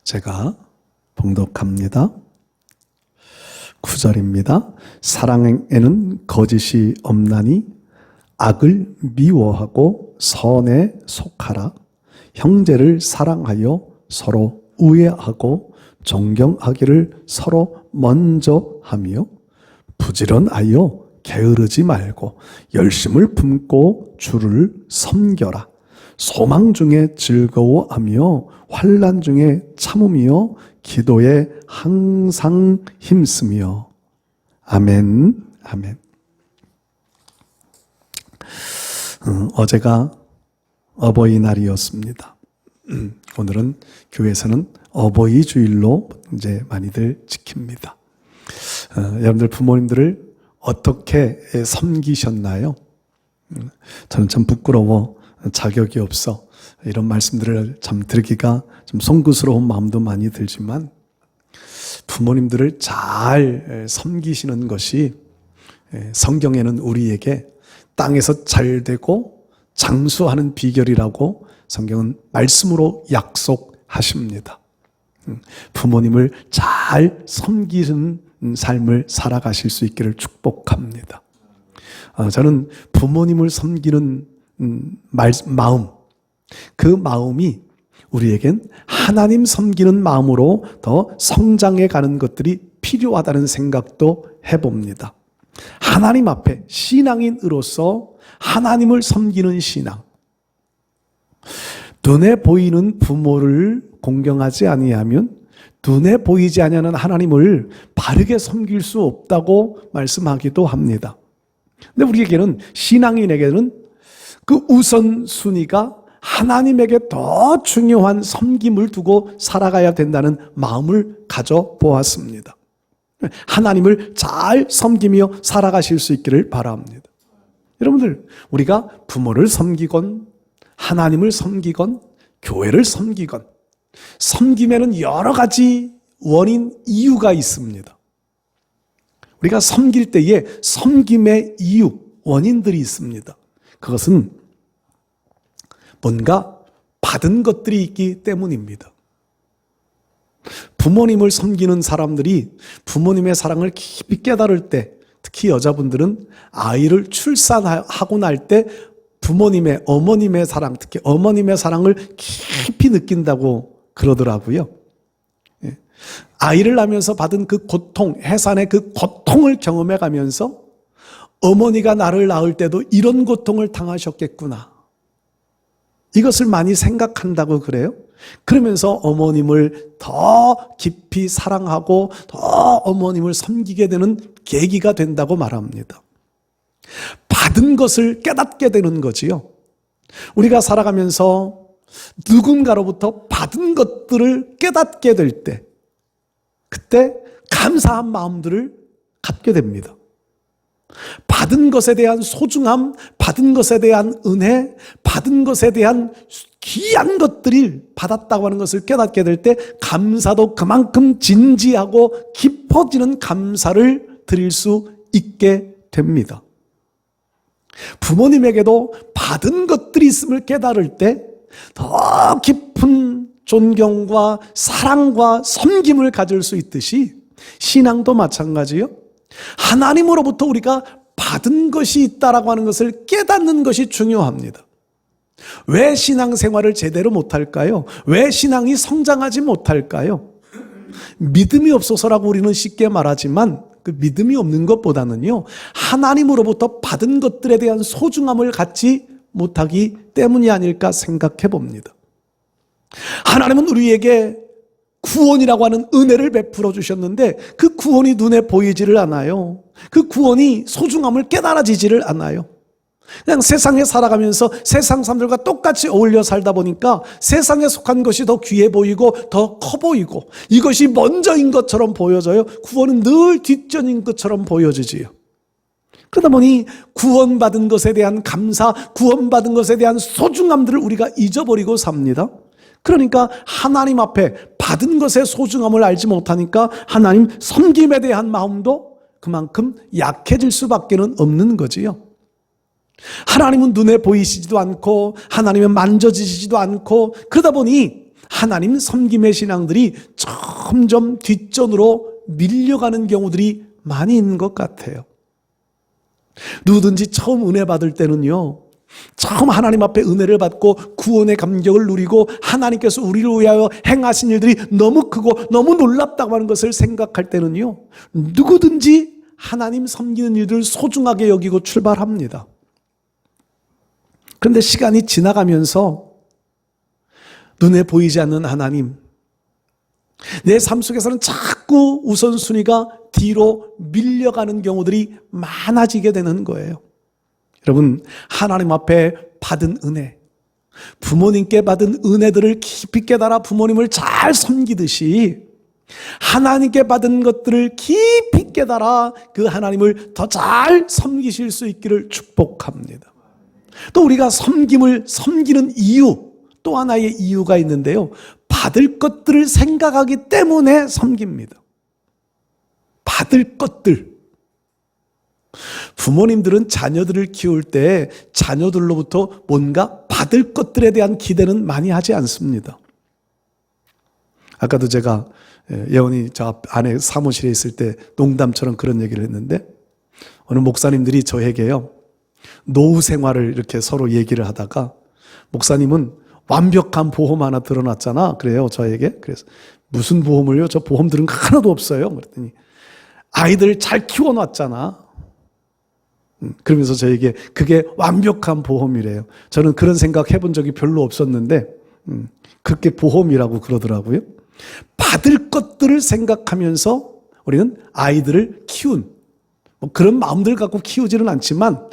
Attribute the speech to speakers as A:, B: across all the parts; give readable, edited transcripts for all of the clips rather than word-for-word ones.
A: 제가 봉독합니다. 9절입니다. 사랑에는 거짓이 없나니 악을 미워하고 선에 속하라. 형제를 사랑하여 서로 우애하고 존경하기를 서로 먼저 하며 부지런하여 게으르지 말고 열심을 품고 주를 섬겨라. 소망 중에 즐거워하며 환난 중에 참으며 기도에 항상 힘쓰며. 아멘. 아멘. 어제가 어버이날이었습니다. 오늘은 교회에서는 어버이 주일로 이제 많이들 지킵니다. 여러분들 부모님들을 어떻게 섬기셨나요? 저는 참 부끄러워 자격이 없어 이런 말씀들을 참 드리기가 좀 송구스러운 마음도 많이 들지만, 부모님들을 잘 섬기시는 것이 성경에는 우리에게 땅에서 잘 되고 장수하는 비결이라고 성경은 말씀으로 약속하십니다. 부모님을 잘 섬기는 삶을 살아가실 수 있기를 축복합니다. 저는 부모님을 섬기는 마음, 그 마음이 우리에겐 하나님 섬기는 마음으로 더 성장해 가는 것들이 필요하다는 생각도 해봅니다. 하나님 앞에 신앙인으로서 하나님을 섬기는 신앙. 눈에 보이는 부모를 공경하지 아니하면 눈에 보이지 아니하는 하나님을 바르게 섬길 수 없다고 말씀하기도 합니다. 근데 우리에게는, 신앙인에게는 그 우선순위가 하나님에게 더 중요한 섬김을 두고 살아가야 된다는 마음을 가져보았습니다. 하나님을 잘 섬기며 살아가실 수 있기를 바랍니다. 여러분들, 우리가 부모를 섬기건 하나님을 섬기건 교회를 섬기건 섬김에는 여러 가지 원인, 이유가 있습니다. 우리가 섬길 때에 섬김의 이유, 원인들이 있습니다. 그것은 뭔가 받은 것들이 있기 때문입니다. 부모님을 섬기는 사람들이 부모님의 사랑을 깊이 깨달을 때, 특히 여자분들은 아이를 출산하고 날 때 부모님의, 어머님의 사랑, 특히 어머님의 사랑을 깊이 느낀다고 그러더라고요. 아이를 낳으면서 받은 그 고통, 해산의 그 고통을 경험해 가면서 어머니가 나를 낳을 때도 이런 고통을 당하셨겠구나, 이것을 많이 생각한다고 그래요. 그러면서 어머님을 더 깊이 사랑하고 더 어머님을 섬기게 되는 계기가 된다고 말합니다. 받은 것을 깨닫게 되는 거지요. 우리가 살아가면서 누군가로부터 받은 것들을 깨닫게 될 때, 그때 감사한 마음들을 갖게 됩니다. 받은 것에 대한 소중함, 받은 것에 대한 은혜, 받은 것에 대한 귀한 것들을 받았다고 하는 것을 깨닫게 될 때 감사도 그만큼 진지하고 깊어지는 감사를 드릴 수 있게 됩니다. 부모님에게도 받은 것들이 있음을 깨달을 때 더 깊은 존경과 사랑과 섬김을 가질 수 있듯이, 신앙도 마찬가지요. 하나님으로부터 우리가 받은 것이 있다라고 하는 것을 깨닫는 것이 중요합니다. 왜 신앙생활을 제대로 못할까요? 왜 신앙이 성장하지 못할까요? 믿음이 없어서라고 우리는 쉽게 말하지만, 그 믿음이 없는 것보다는요, 하나님으로부터 받은 것들에 대한 소중함을 갖지 못하기 때문이 아닐까 생각해 봅니다. 하나님은 우리에게 구원이라고 하는 은혜를 베풀어 주셨는데 그 구원이 눈에 보이지를 않아요. 그 구원이 소중함을 깨달아지지를 않아요. 그냥 세상에 살아가면서 세상 사람들과 똑같이 어울려 살다 보니까 세상에 속한 것이 더 귀해 보이고 더 커 보이고 이것이 먼저인 것처럼 보여져요. 구원은 늘 뒷전인 것처럼 보여지지요. 그러다 보니 구원받은 것에 대한 감사, 구원받은 것에 대한 소중함들을 우리가 잊어버리고 삽니다. 그러니까 하나님 앞에 받은 것의 소중함을 알지 못하니까 하나님 섬김에 대한 마음도 그만큼 약해질 수밖에 없는 거지요. 하나님은 눈에 보이시지도 않고 하나님은 만져지지도 않고, 그러다 보니 하나님 섬김의 신앙들이 점점 뒷전으로 밀려가는 경우들이 많이 있는 것 같아요. 누구든지 처음 은혜 받을 때는요, 처음 하나님 앞에 은혜를 받고 구원의 감격을 누리고 하나님께서 우리를 위하여 행하신 일들이 너무 크고 너무 놀랍다고 하는 것을 생각할 때는요, 누구든지 하나님 섬기는 일을 소중하게 여기고 출발합니다. 그런데 시간이 지나가면서 눈에 보이지 않는 하나님, 내 삶 속에서는 자꾸 우선순위가 뒤로 밀려가는 경우들이 많아지게 되는 거예요. 여러분, 하나님 앞에 받은 은혜, 부모님께 받은 은혜들을 깊이 깨달아 부모님을 잘 섬기듯이 하나님께 받은 것들을 깊이 깨달아 그 하나님을 더 잘 섬기실 수 있기를 축복합니다. 또 우리가 섬기는 이유, 또 하나의 이유가 있는데요, 받을 것들을 생각하기 때문에 섬깁니다. 받을 것들. 부모님들은 자녀들을 키울 때 자녀들로부터 뭔가 받을 것들에 대한 기대는 많이 하지 않습니다. 아까도 제가 예원이 저 안에 사무실에 있을 때 농담처럼 그런 얘기를 했는데, 어느 목사님들이 저에게요, 노후 생활을 이렇게 서로 얘기를 하다가, 목사님은 완벽한 보험 하나 들어놨잖아. 그래요, 저에게. 그래서 무슨 보험을요? 저 보험 들은 거 하나도 없어요. 그랬더니 아이들 잘 키워놨잖아. 그러면서 저에게 그게 완벽한 보험이래요. 저는 그런 생각 해본 적이 별로 없었는데 그렇게 보험이라고 그러더라고요. 받을 것들을 생각하면서 우리는 아이들을 키운, 뭐 그런 마음들 갖고 키우지는 않지만,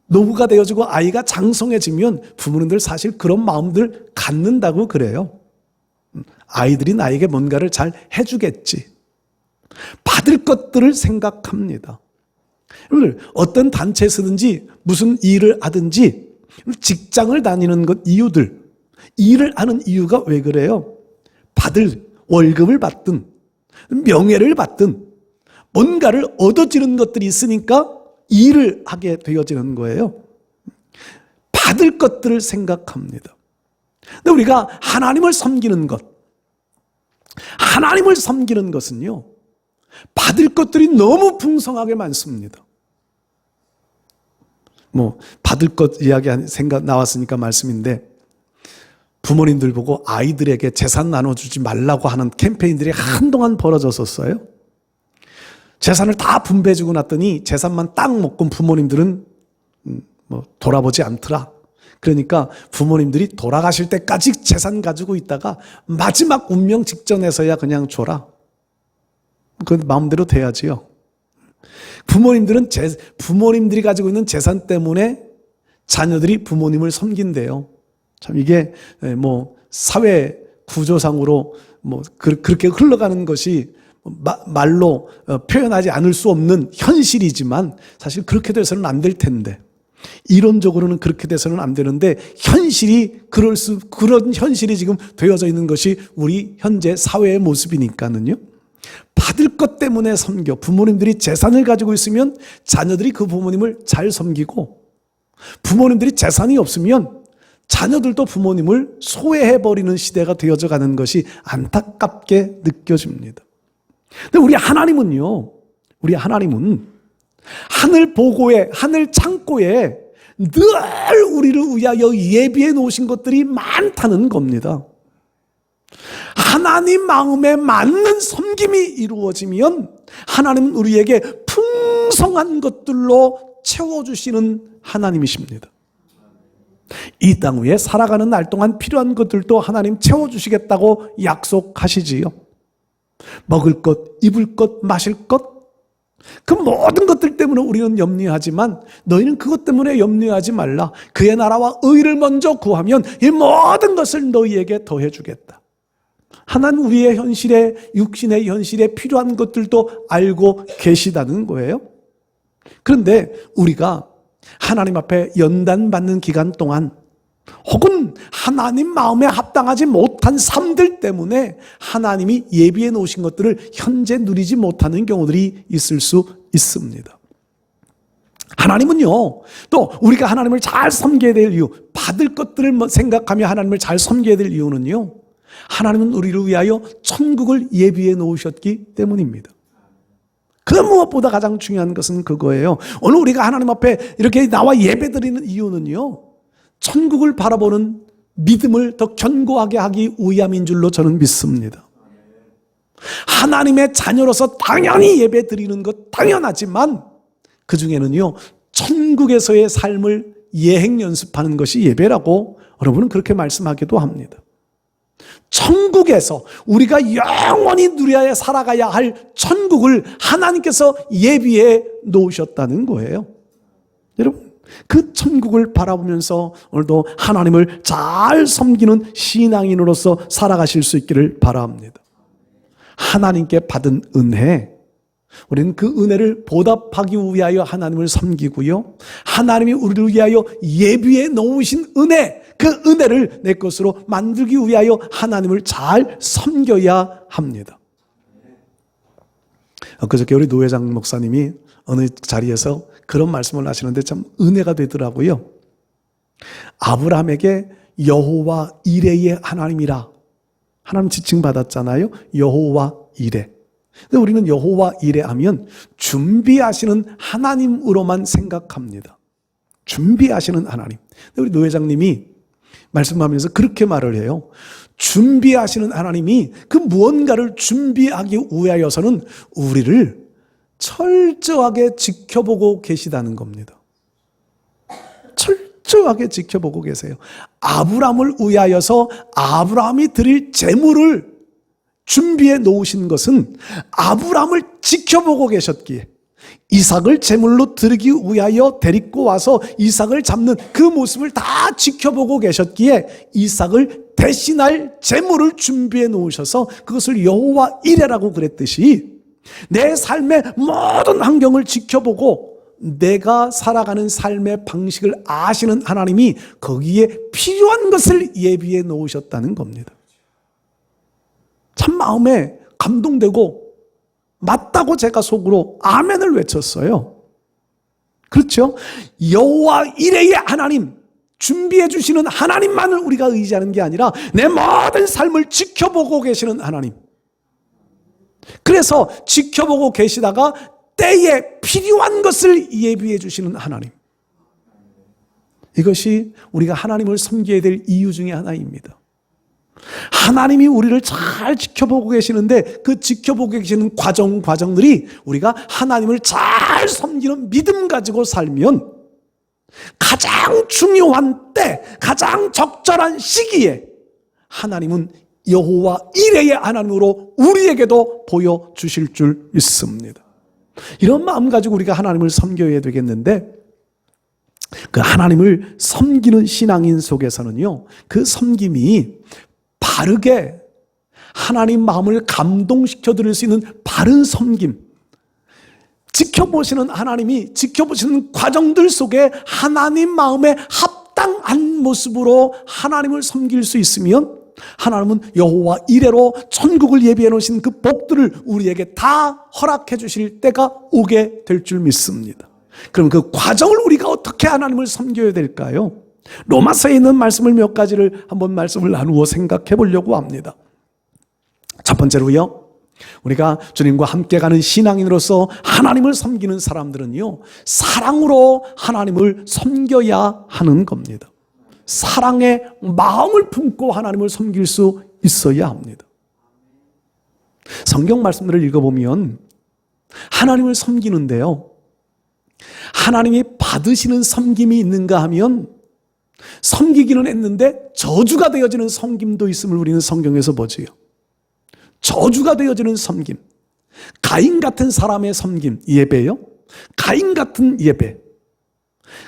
A: 노후가 되어지고 아이가 장성해지면 부모님들 사실 그런 마음들 갖는다고 그래요. 아이들이 나에게 뭔가를 잘 해주겠지. 받을 것들을 생각합니다. 여러분, 어떤 단체에서든지 무슨 일을 하든지 직장을 다니는 것 이유들, 일을 하는 이유가 왜 그래요? 받을 월급을 받든 명예를 받든 뭔가를 얻어지는 것들이 있으니까 일을 하게 되어지는 거예요. 받을 것들을 생각합니다. 근데 우리가 하나님을 섬기는 것은요, 받을 것들이 너무 풍성하게 많습니다. 뭐 받을 것 이야기 생각 나왔으니까 말씀인데, 부모님들 보고 아이들에게 재산 나눠주지 말라고 하는 캠페인들이 한동안 벌어졌었어요. 재산을 다 분배해주고 났더니 재산만 딱 먹고 부모님들은 뭐 돌아보지 않더라. 그러니까 부모님들이 돌아가실 때까지 재산 가지고 있다가 마지막 운명 직전에서야 그냥 줘라. 그건 마음대로 돼야지요. 부모님들이 가지고 있는 재산 때문에 자녀들이 부모님을 섬긴대요. 참 이게 뭐 사회 구조상으로 뭐 그렇게 흘러가는 것이 말로 표현하지 않을 수 없는 현실이지만, 사실 그렇게 돼서는 안 될 텐데, 이론적으로는 그렇게 돼서는 안 되는데, 그런 현실이 지금 되어져 있는 것이 우리 현재 사회의 모습이니까는요. 받을 것 때문에 섬겨. 부모님들이 재산을 가지고 있으면 자녀들이 그 부모님을 잘 섬기고, 부모님들이 재산이 없으면 자녀들도 부모님을 소외해버리는 시대가 되어져 가는 것이 안타깝게 느껴집니다. 근데 우리 하나님은 하늘 보고에, 하늘 창고에 늘 우리를 위하여 예비해 놓으신 것들이 많다는 겁니다. 하나님 마음에 맞는 섬김이 이루어지면 하나님은 우리에게 풍성한 것들로 채워주시는 하나님이십니다. 이 땅 위에 살아가는 날 동안 필요한 것들도 하나님 채워주시겠다고 약속하시지요. 먹을 것, 입을 것, 마실 것, 그 모든 것들 때문에 우리는 염려하지만 너희는 그것 때문에 염려하지 말라. 그의 나라와 의를 먼저 구하면 이 모든 것을 너희에게 더해주겠다. 하나님 우리의 현실에, 육신의 현실에 필요한 것들도 알고 계시다는 거예요. 그런데 우리가 하나님 앞에 연단받는 기간 동안, 혹은 하나님 마음에 합당하지 못한 삶들 때문에 하나님이 예비해 놓으신 것들을 현재 누리지 못하는 경우들이 있을 수 있습니다. 하나님은요, 또 우리가 하나님을 잘 섬겨야 될 이유, 받을 것들을 생각하며 하나님을 잘 섬겨야 될 이유는요, 하나님은 우리를 위하여 천국을 예비해 놓으셨기 때문입니다. 그 무엇보다 가장 중요한 것은 그거예요. 오늘 우리가 하나님 앞에 이렇게 나와 예배드리는 이유는요, 천국을 바라보는 믿음을 더 견고하게 하기 위함인 줄로 저는 믿습니다. 하나님의 자녀로서 당연히 예배드리는 것 당연하지만 그 중에는요, 천국에서의 삶을 예행 연습하는 것이 예배라고 여러분은 그렇게 말씀하기도 합니다. 천국에서 우리가 영원히 누려야 살아가야 할 천국을 하나님께서 예비해 놓으셨다는 거예요. 여러분, 그 천국을 바라보면서 오늘도 하나님을 잘 섬기는 신앙인으로서 살아가실 수 있기를 바랍니다. 하나님께 받은 은혜, 우리는 그 은혜를 보답하기 위하여 하나님을 섬기고요, 하나님이 우리를 위하여 예비해 놓으신 은혜, 그 은혜를 내 것으로 만들기 위하여 하나님을 잘 섬겨야 합니다. 그저께 우리 노회장 목사님이 어느 자리에서 그런 말씀을 하시는데 참 은혜가 되더라고요. 아브라함에게 여호와 이레의 하나님이라, 하나님 지칭 받았잖아요. 여호와 이레. 근데 우리는 여호와 이레 하면 준비하시는 하나님으로만 생각합니다. 준비하시는 하나님. 근데 우리 노 회장님이 말씀하면서 그렇게 말을 해요. 준비하시는 하나님이 그 무언가를 준비하기 위하여서는 우리를 철저하게 지켜보고 계시다는 겁니다. 철저하게 지켜보고 계세요. 아브라함을 위하여서 아브라함이 드릴 제물을 준비해 놓으신 것은 아브라함을 지켜보고 계셨기에, 이삭을 제물로 드리기 위하여 데리고 와서 이삭을 잡는 그 모습을 다 지켜보고 계셨기에 이삭을 대신할 제물을 준비해 놓으셔서 그것을 여호와 이레라고 그랬듯이, 내 삶의 모든 환경을 지켜보고 내가 살아가는 삶의 방식을 아시는 하나님이 거기에 필요한 것을 예비해 놓으셨다는 겁니다. 참 마음에 감동되고 맞다고 제가 속으로 아멘을 외쳤어요. 그렇죠? 여호와 이레의 하나님, 준비해 주시는 하나님만을 우리가 의지하는 게 아니라 내 모든 삶을 지켜보고 계시는 하나님. 그래서 지켜보고 계시다가 때에 필요한 것을 예비해 주시는 하나님. 이것이 우리가 하나님을 섬겨야 될 이유 중에 하나입니다. 하나님이 우리를 잘 지켜보고 계시는데 그 지켜보고 계시는 과정들이 우리가 하나님을 잘 섬기는 믿음 가지고 살면 가장 중요한 때, 가장 적절한 시기에 하나님은 여호와 이레의 하나님으로 우리에게도 보여주실 줄 믿습니다. 이런 마음 가지고 우리가 하나님을 섬겨야 되겠는데, 그 하나님을 섬기는 신앙인 속에서는요, 그 섬김이 바르게 하나님 마음을 감동시켜 드릴 수 있는 바른 섬김, 지켜보시는 하나님이 지켜보시는 과정들 속에 하나님 마음에 합당한 모습으로 하나님을 섬길 수 있으면 하나님은 여호와 이레로 천국을 예비해 놓으신 그 복들을 우리에게 다 허락해 주실 때가 오게 될 줄 믿습니다. 그럼 그 과정을 우리가 어떻게 하나님을 섬겨야 될까요? 로마서에 있는 말씀을 몇 가지를 한번 말씀을 나누어 생각해 보려고 합니다. 첫 번째로요, 우리가 주님과 함께 가는 신앙인으로서 하나님을 섬기는 사람들은요, 사랑으로 하나님을 섬겨야 하는 겁니다. 사랑의 마음을 품고 하나님을 섬길 수 있어야 합니다. 성경 말씀들을 읽어보면 하나님을 섬기는데요, 하나님이 받으시는 섬김이 있는가 하면 섬기기는 했는데 저주가 되어지는 섬김도 있음을 우리는 성경에서 보지요. 저주가 되어지는 섬김, 가인 같은 사람의 섬김, 예배요. 가인 같은 예배.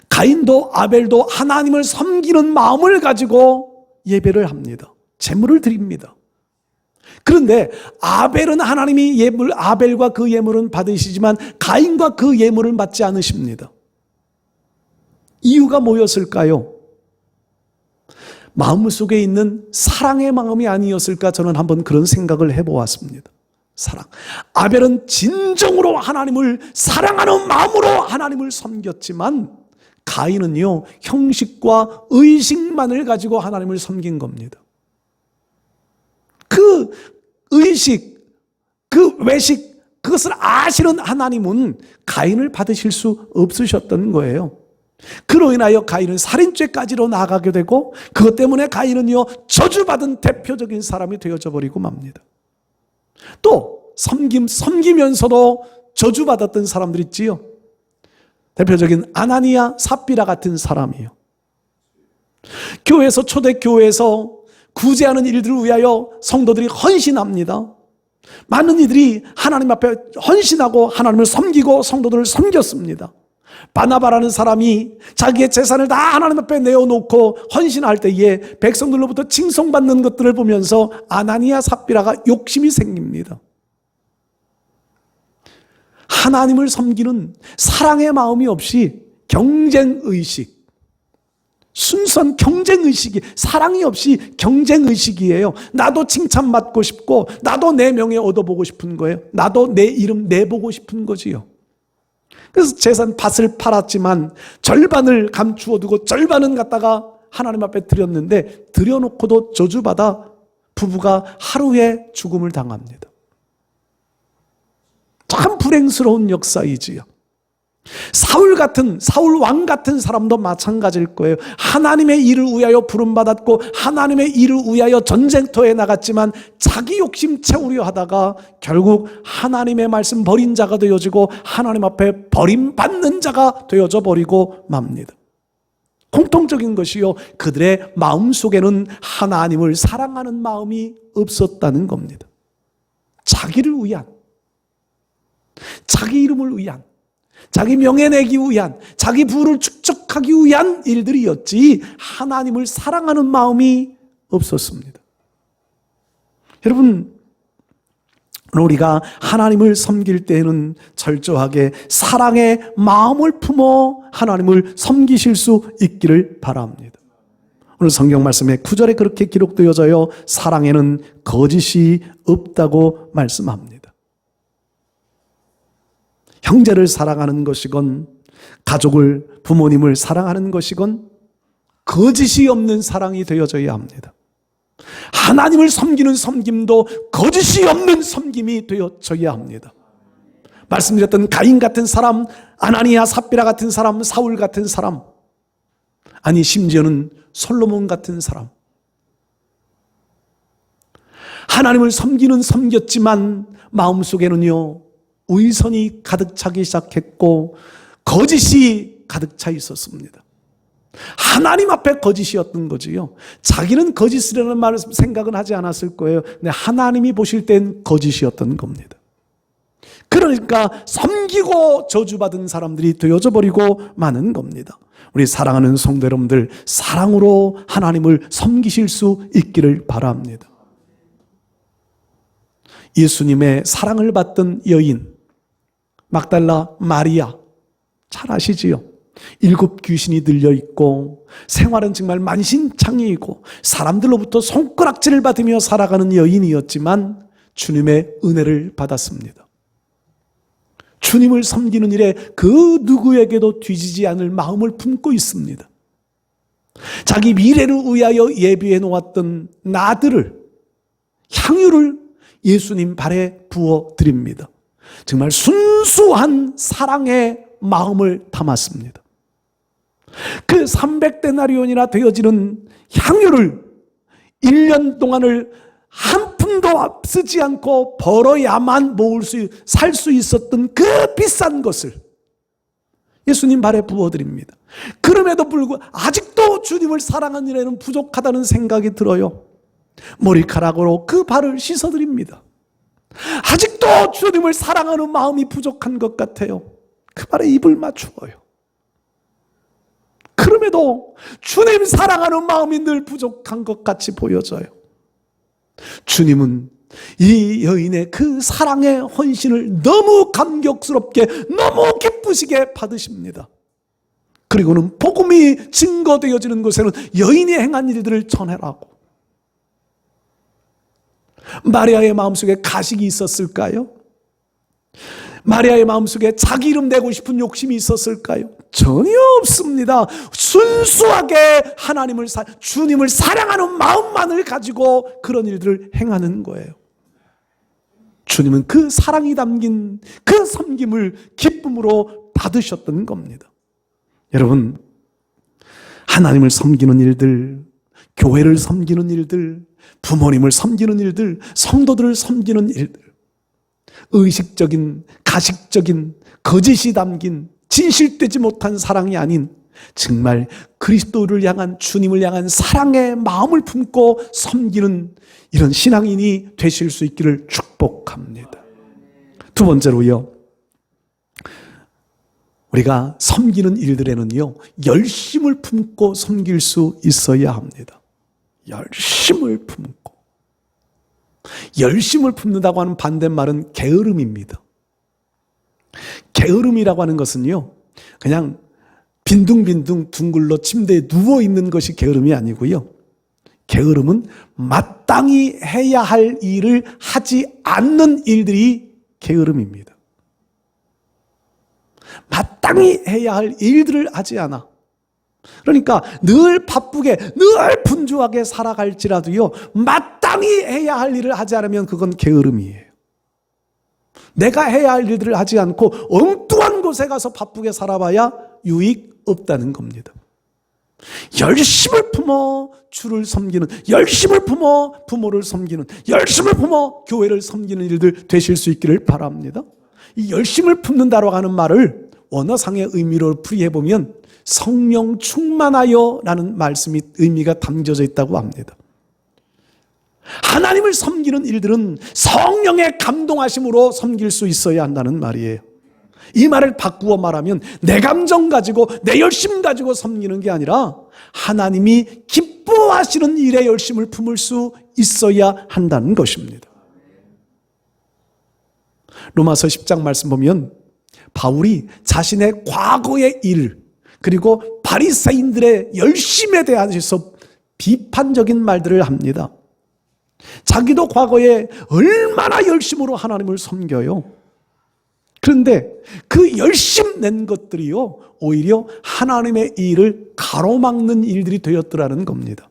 A: 가인도 아벨도 하나님을 섬기는 마음을 가지고 예배를 합니다. 제물을 드립니다. 그런데 아벨은 하나님이 예물, 아벨과 그 예물은 받으시지만 가인과 그 예물은 받지 않으십니다. 이유가 뭐였을까요? 마음속에 있는 사랑의 마음이 아니었을까, 저는 한번 그런 생각을 해보았습니다. 사랑. 아벨은 진정으로 하나님을 사랑하는 마음으로 하나님을 섬겼지만 가인은요, 형식과 의식만을 가지고 하나님을 섬긴 겁니다. 그 의식, 그 외식, 그것을 아시는 하나님은 가인을 받으실 수 없으셨던 거예요. 그로 인하여 가인은 살인죄까지로 나아가게 되고, 그것 때문에 가인은요, 저주받은 대표적인 사람이 되어져 버리고 맙니다. 또 섬기면서도 저주받았던 사람들 있지요. 대표적인 아나니아, 삽비라 같은 사람이요. 교회에서, 초대교회에서 구제하는 일들을 위하여 성도들이 헌신합니다. 많은 이들이 하나님 앞에 헌신하고 하나님을 섬기고 성도들을 섬겼습니다. 바나바라는 사람이 자기의 재산을 다 하나님 앞에 내어놓고 헌신할 때에 백성들로부터 칭송받는 것들을 보면서 아나니아, 삽비라가 욕심이 생깁니다. 하나님을 섬기는 사랑의 마음이 없이 경쟁의식, 순수한 경쟁의식이, 사랑이 없이 경쟁의식이에요. 나도 칭찬받고 싶고 나도 내 명예 얻어보고 싶은 거예요. 나도 내 이름 내보고 싶은 거지요. 그래서 재산 밭을 팔았지만 절반을 감추어두고 절반은 갖다가 하나님 앞에 드렸는데, 드려놓고도 저주받아 부부가 하루에 죽음을 당합니다. 참 불행스러운 역사이지요. 사울 왕 같은 사람도 마찬가지일 거예요. 하나님의 일을 위하여 부름받았고 하나님의 일을 위하여 전쟁터에 나갔지만 자기 욕심 채우려 하다가 결국 하나님의 말씀 버린 자가 되어지고 하나님 앞에 버림받는 자가 되어져 버리고 맙니다. 공통적인 것이요, 그들의 마음속에는 하나님을 사랑하는 마음이 없었다는 겁니다. 자기를 위한, 자기 이름을 위한, 자기 명예 내기 위한, 자기 부를 축적하기 위한 일들이었지 하나님을 사랑하는 마음이 없었습니다. 여러분, 우리가 하나님을 섬길 때에는 철저하게 사랑의 마음을 품어 하나님을 섬기실 수 있기를 바랍니다. 오늘 성경 말씀에 9절에 그렇게 기록되어져요. 사랑에는 거짓이 없다고 말씀합니다. 형제를 사랑하는 것이건 가족을, 부모님을 사랑하는 것이건 거짓이 없는 사랑이 되어져야 합니다. 하나님을 섬기는 섬김도 거짓이 없는 섬김이 되어져야 합니다. 말씀드렸던 가인 같은 사람, 아나니아, 삽비라 같은 사람, 사울 같은 사람, 아니 심지어는 솔로몬 같은 사람, 하나님을 섬겼지만 마음속에는요 위선이 가득 차기 시작했고 거짓이 가득 차 있었습니다. 하나님 앞에 거짓이었던 거지요. 자기는 거짓이라는 말을 생각은 하지 않았을 거예요. 근데 하나님이 보실 땐 거짓이었던 겁니다. 그러니까 섬기고 저주받은 사람들이 되어져 버리고 마는 겁니다. 우리 사랑하는 성도 여러분들, 사랑으로 하나님을 섬기실 수 있기를 바랍니다. 예수님의 사랑을 받던 여인 막달라 마리아, 잘 아시지요? 7 귀신이 들려있고 생활은 정말 만신창이이고 사람들로부터 손가락질을 받으며 살아가는 여인이었지만 주님의 은혜를 받았습니다. 주님을 섬기는 일에 그 누구에게도 뒤지지 않을 마음을 품고 있습니다. 자기 미래를 위하여 예비해 놓았던 나들을, 향유를 예수님 발에 부어드립니다. 정말 순수한 사랑의 마음을 담았습니다. 그 300데나리온이나 되어지는 향유를 1년 동안을 한 푼도 쓰지 않고 벌어야만 살 수 있었던 그 비싼 것을 예수님 발에 부어드립니다. 그럼에도 불구하고 아직도 주님을 사랑하는 일에는 부족하다는 생각이 들어요. 머리카락으로 그 발을 씻어드립니다. 아직도 주님을 사랑하는 마음이 부족한 것 같아요. 그 발에 입을 맞추어요. 그럼에도 주님 사랑하는 마음이 늘 부족한 것 같이 보여져요. 주님은 이 여인의 그 사랑의 헌신을 너무 감격스럽게, 너무 기쁘시게 받으십니다. 그리고는 복음이 증거되어지는 곳에는 여인이 행한 일들을 전해라고, 마리아의 마음속에 가식이 있었을까요? 마리아의 마음속에 자기 이름 내고 싶은 욕심이 있었을까요? 전혀 없습니다. 순수하게 주님을 사랑하는 마음만을 가지고 그런 일들을 행하는 거예요. 주님은 그 사랑이 담긴 그 섬김을 기쁨으로 받으셨던 겁니다. 여러분, 하나님을 섬기는 일들, 교회를 섬기는 일들, 부모님을 섬기는 일들, 성도들을 섬기는 일들, 의식적인, 가식적인, 거짓이 담긴 진실되지 못한 사랑이 아닌 정말 그리스도를 향한, 주님을 향한 사랑의 마음을 품고 섬기는 이런 신앙인이 되실 수 있기를 축복합니다. 두 번째로요, 우리가 섬기는 일들에는요, 열심을 품고 섬길 수 있어야 합니다. 열심을 품고. 열심을 품는다고 하는 반대말은 게으름입니다. 게으름이라고 하는 것은요, 그냥 빈둥빈둥 둥글러 침대에 누워있는 것이 게으름이 아니고요. 게으름은 마땅히 해야 할 일을 하지 않는 일들이 게으름입니다. 마땅히 해야 할 일들을 하지 않아. 그러니까 늘 바쁘게, 늘 분주하게 살아갈지라도요, 마땅히 해야 할 일을 하지 않으면 그건 게으름이에요. 내가 해야 할 일들을 하지 않고 엉뚱한 곳에 가서 바쁘게 살아봐야 유익 없다는 겁니다. 열심을 품어 주를 섬기는, 열심을 품어 부모를 섬기는, 열심을 품어 교회를 섬기는 일들 되실 수 있기를 바랍니다. 이 열심을 품는다고 하는 말을 원어상의 의미로 풀이해보면 성령 충만하여 라는 말씀이 의미가 담겨져 있다고 합니다. 하나님을 섬기는 일들은 성령의 감동하심으로 섬길 수 있어야 한다는 말이에요. 이 말을 바꾸어 말하면 내 감정 가지고, 내 열심 가지고 섬기는 게 아니라 하나님이 기뻐하시는 일에 열심을 품을 수 있어야 한다는 것입니다. 로마서 10장 말씀 보면 바울이 자신의 과거의 일, 그리고 바리새인들의 열심에 대해서 비판적인 말들을 합니다. 자기도 과거에 얼마나 열심으로 하나님을 섬겨요. 그런데 그 열심 낸 것들이요, 오히려 하나님의 일을 가로막는 일들이 되었더라는 겁니다.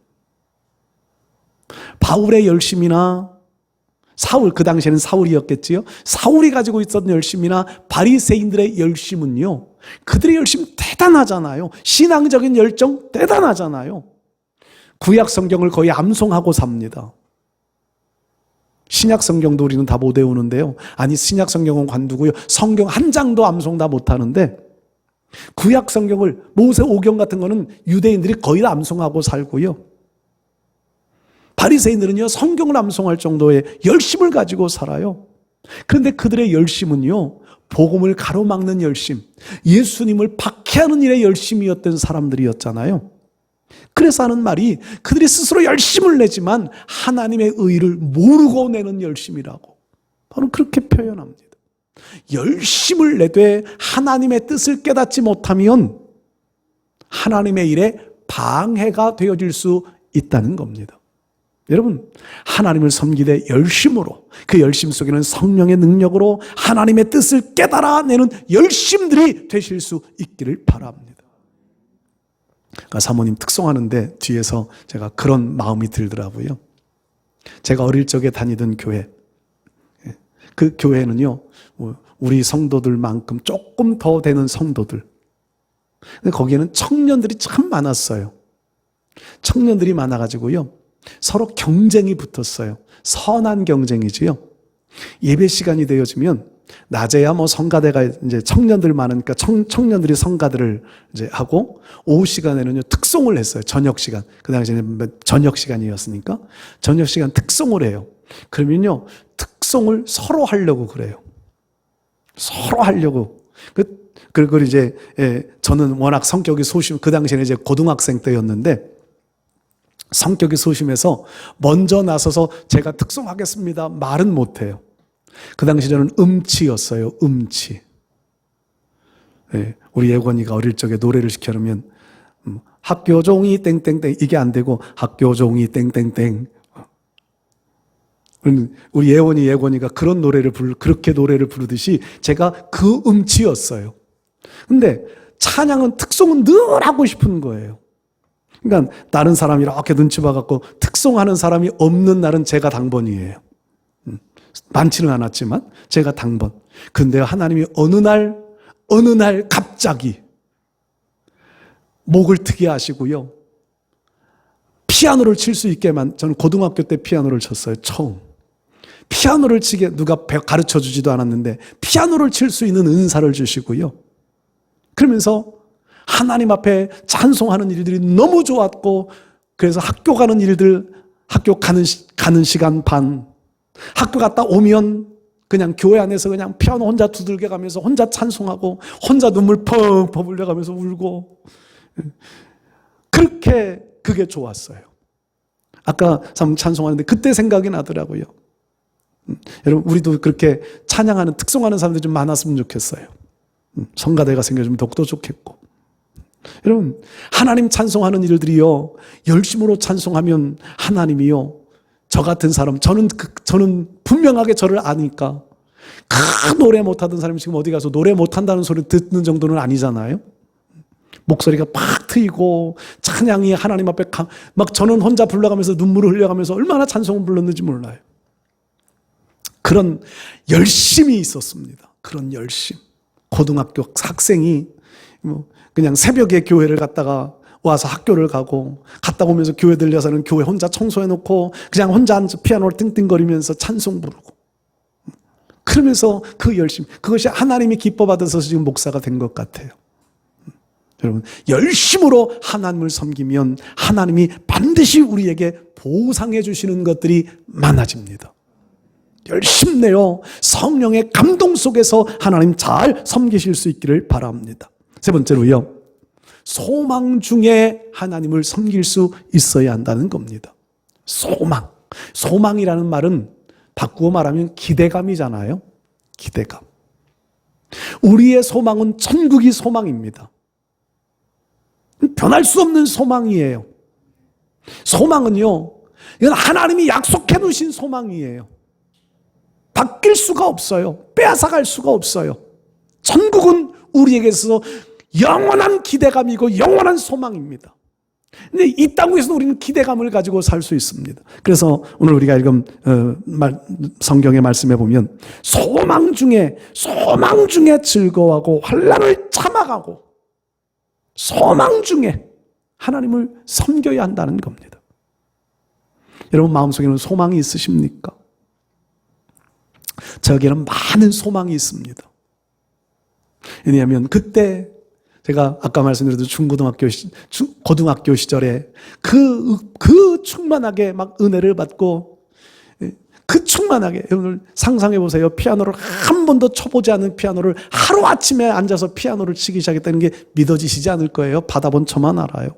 A: 바울의 열심이나 그 당시에는 사울이었겠지요. 사울이 가지고 있었던 열심이나 바리새인들의 열심은요, 그들의 열심 대단하잖아요. 신앙적인 열정 대단하잖아요. 구약 성경을 거의 암송하고 삽니다. 신약 성경도 우리는 다 못 외우는데요. 아니, 신약 성경은 관두고요, 성경 한 장도 암송 다 못하는데 구약 성경을, 모세 오경 같은 거는 유대인들이 거의 다 암송하고 살고요, 바리새인들은요 성경을 암송할 정도의 열심을 가지고 살아요. 그런데 그들의 열심은요, 복음을 가로막는 열심, 예수님을 박해하는 일에 열심이었던 사람들이었잖아요. 그래서 하는 말이 그들이 스스로 열심을 내지만 하나님의 의를 모르고 내는 열심이라고 바로 그렇게 표현합니다. 열심을 내되 하나님의 뜻을 깨닫지 못하면 하나님의 일에 방해가 되어질 수 있다는 겁니다. 여러분, 하나님을 섬기되 열심으로, 그 열심 속에는 성령의 능력으로 하나님의 뜻을 깨달아내는 열심들이 되실 수 있기를 바랍니다. 그러니까 사모님 특송하는데 뒤에서 제가 그런 마음이 들더라고요. 제가 어릴 적에 다니던 교회, 그 교회는요, 우리 성도들만큼 조금 더 되는 성도들, 근데 거기에는 청년들이 참 많았어요. 청년들이 많아가지고요, 서로 경쟁이 붙었어요. 선한 경쟁이지요. 예배 시간이 되어지면 낮에야 성가대가 이제 청년들 많으니까 청년들이 성가대를 이제 하고, 오후 시간에는요 특송을 했어요. 저녁 시간. 그 당시에는 저녁 시간이었으니까 저녁 시간 특송을 해요. 그러면요 특송을 서로 하려고 그래요. 서로 하려고. 그리고 이제 저는 워낙 성격이 소심, 그 당시에는 이제 고등학생 때였는데 성격이 소심해서 먼저 나서서 제가 특송하겠습니다 말은 못해요. 그 당시 저는 음치였어요. 음치. 우리 예건이가 어릴 적에 노래를 시켜놓으면 학교 종이 땡땡땡 이게 안 되고 학교 종이 땡땡땡. 우리 예원이가 그런 그렇게 노래를 부르듯이 제가 그 음치였어요. 근데 찬양은 특송은 늘 하고 싶은 거예요. 그러니까 다른 사람이 이렇게 눈치 봐갖고 특송하는 사람이 없는 날은 제가 당번이에요. 많지는 않았지만 제가 당번. 근데 하나님이 어느 날 갑자기 목을 트게 하시고요. 피아노를 칠 수 있게만, 저는 고등학교 때 피아노를 쳤어요. 처음. 피아노를 치게 누가 가르쳐 주지도 않았는데 피아노를 칠 수 있는 은사를 주시고요. 그러면서 하나님 앞에 찬송하는 일들이 너무 좋았고, 그래서 학교 가는 일들, 학교 가는 시간 반, 학교 갔다 오면 그냥 교회 안에서 그냥 피아노 혼자 두들겨 가면서 혼자 찬송하고 혼자 눈물 펑펑 흘려가면서 울고, 그렇게 그게 좋았어요. 아까 찬송하는데 그때 생각이 나더라고요. 여러분, 우리도 그렇게 찬양하는, 특송하는 사람들이 좀 많았으면 좋겠어요. 성가대가 생겨주면 더욱더 좋겠고. 여러분, 하나님 찬송하는 일들이요, 열심으로 찬송하면 하나님이요, 저 같은 사람, 저는 분명하게 저를 아니까, 노래 못하던 사람이 지금 어디 가서 노래 못한다는 소리 듣는 정도는 아니잖아요. 목소리가 팍 트이고 찬양이 하나님 앞에 막 저는 혼자 불러가면서 눈물을 흘려가면서 얼마나 찬송을 불렀는지 몰라요. 그런 열심이 있었습니다. 그런 열심. 고등학교 학생이 그냥 새벽에 교회를 갔다가 와서 학교를 가고, 갔다 오면서 교회 들려서는 교회 혼자 청소해놓고 그냥 혼자 앉아 피아노를 띵띵거리면서 찬송 부르고, 그러면서 그 열심, 그것이 하나님이 기뻐 받아서 지금 목사가 된 것 같아요. 여러분, 열심으로 하나님을 섬기면 하나님이 반드시 우리에게 보상해 주시는 것들이 많아집니다. 열심내요, 성령의 감동 속에서 하나님 잘 섬기실 수 있기를 바랍니다. 세 번째로요, 소망 중에 하나님을 섬길 수 있어야 한다는 겁니다. 소망이라는 말은 바꾸어 말하면 기대감이잖아요. 기대감. 우리의 소망은 천국이 소망입니다. 변할 수 없는 소망이에요. 소망은요, 이건 하나님이 약속해 놓으신 소망이에요. 바뀔 수가 없어요. 빼앗아갈 수가 없어요. 천국은 우리에게서 영원한 기대감이고 영원한 소망입니다. 근데 이 땅에서는 우리는 기대감을 가지고 살 수 있습니다. 그래서 오늘 우리가 읽은 성경의 말씀에 보면 소망 중에 즐거워하고 환난을 참아가고, 소망 중에 하나님을 섬겨야 한다는 겁니다. 여러분, 마음속에는 소망이 있으십니까? 저에게는 많은 소망이 있습니다. 왜냐하면 그때 제가 아까 말씀드렸던 고등학교 시절에 그 충만하게 막 은혜를 받고, 그 충만하게, 여러분들 상상해 보세요. 피아노를 한 번도 쳐보지 않은 피아노를 하루아침에 앉아서 피아노를 치기 시작했다는 게 믿어지시지 않을 거예요. 받아본 저만 알아요.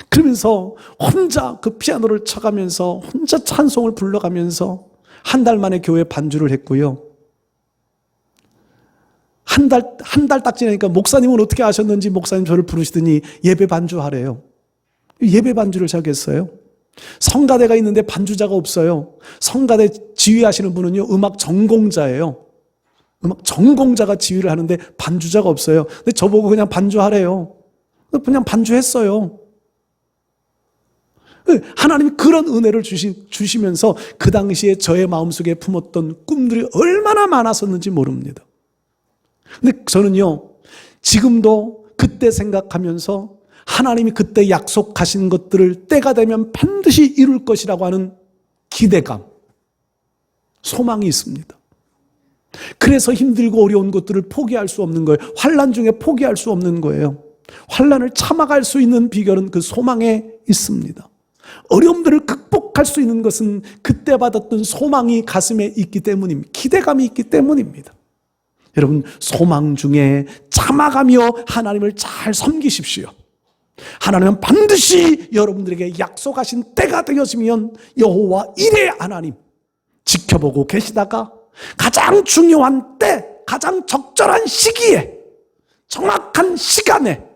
A: 그러면서 혼자 그 피아노를 쳐가면서 혼자 찬송을 불러가면서 한 달 만에 교회 반주를 했고요. 한 달 딱 지나니까 목사님은 어떻게 아셨는지 목사님 저를 부르시더니 예배 반주하래요. 예배 반주를 시작했어요. 성가대가 있는데 반주자가 없어요. 성가대 지휘하시는 분은요, 음악 전공자예요. 음악 전공자가 지휘를 하는데 반주자가 없어요. 근데 저보고 그냥 반주하래요. 그냥 반주했어요. 하나님이 그런 은혜를 주시면서 그 당시에 저의 마음속에 품었던 꿈들이 얼마나 많았었는지 모릅니다. 근데 저는요, 지금도 그때 생각하면서 하나님이 그때 약속하신 것들을 때가 되면 반드시 이룰 것이라고 하는 기대감, 소망이 있습니다. 그래서 힘들고 어려운 것들을 포기할 수 없는 거예요. 환난 중에 포기할 수 없는 거예요. 환난을 참아갈 수 있는 비결은 그 소망에 있습니다. 어려움들을 극복할 수 있는 것은 그때 받았던 소망이 가슴에 있기 때문입니다. 기대감이 있기 때문입니다. 여러분, 소망 중에 참아가며 하나님을 잘 섬기십시오. 하나님은 반드시 여러분들에게 약속하신 때가 되었으면 여호와 이레 하나님 지켜보고 계시다가 가장 중요한 때, 가장 적절한 시기에, 정확한 시간에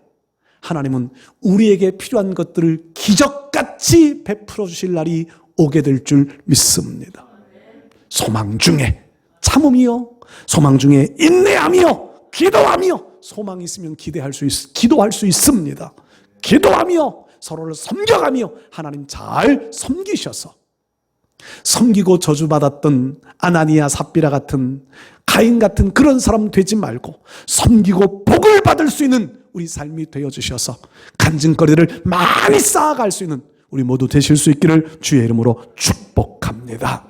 A: 하나님은 우리에게 필요한 것들을 기적같이 베풀어 주실 날이 오게 될 줄 믿습니다. 소망 중에 참음이요, 소망 중에 인내함이요, 기도함이요. 소망이 있으면 기도할 수 있습니다. 기도하며 서로를 섬겨가며 하나님 잘 섬기셔서, 섬기고 저주받았던 아나니아 삽비라 같은, 가인 같은 그런 사람 되지 말고 섬기고 복을 받을 수 있는 우리 삶이 되어주셔서 간증거리를 많이 쌓아갈 수 있는 우리 모두 되실 수 있기를 주의 이름으로 축복합니다.